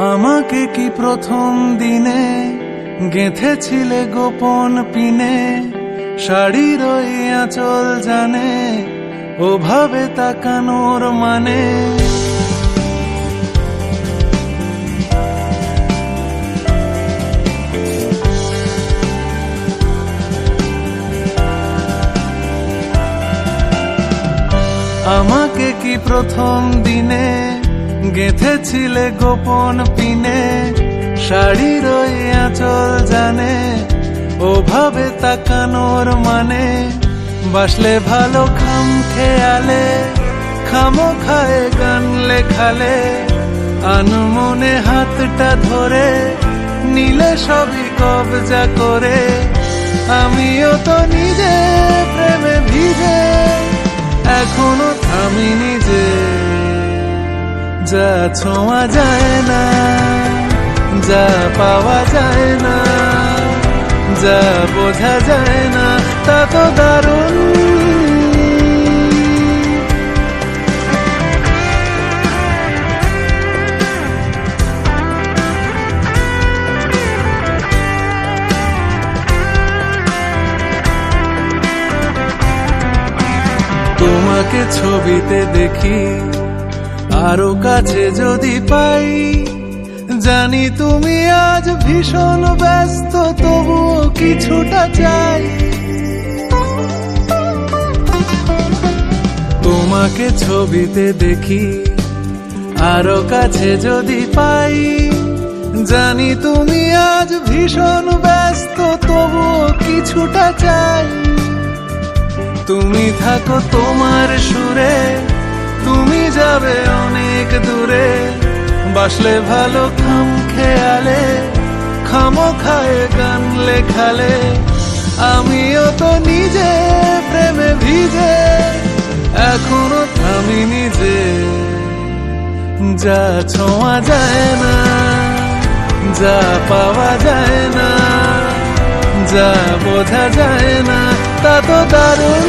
আমাকে কি প্রথম দিনে গেঁথেছিলে গোপন পিনে, শাড়ির ওই আঁচল জানে ওভাবে তাকানোর মানে। আমাকে কি প্রথম দিনে গেঁথেছিলে গোপন পিনে, শাড়ির ওই আঁচল জানে ওভাবে তাকানোর মানে। বাসলে ভালো খাম খেয়ালে, খামো খায় গান লেখালে, আনমনে হাতটা ধরে নিলে সবই কবজা করে। আমিও তো নিজে প্রেমে ভিজে এখনো থামিনি যে, যা ছোঁয়া যায় না, যা পাওয়া যায় না, যা বোঝা যায় না, তা তো দারুণ। তোমাকে ছবিতে দেখি, আরো কাছে যদি পাই, জানি তুমি আজ ভীষণ ব্যস্ত, তবুও কিছুটা চাই। তোমাকে ছবিতে দেখি, আরো কাছে যদি পাই, জানি তুমি আজ ভীষণ ব্যস্ত, তবুও কিছুটা চাই। তুমি থাকো তোমার সুরে, তুমি যাবে অনেক দূরে, বাসলে ভালো খাম খেয়ালে, খামো খায় গান লেখালে। আমিও তো নিজে প্রেমে ভিজে এখনো থামিনি যে, যা ছোঁয়া যায় না, যা পাওয়া যায় না, যা বোঝা যায় না, তা তো দারুণ।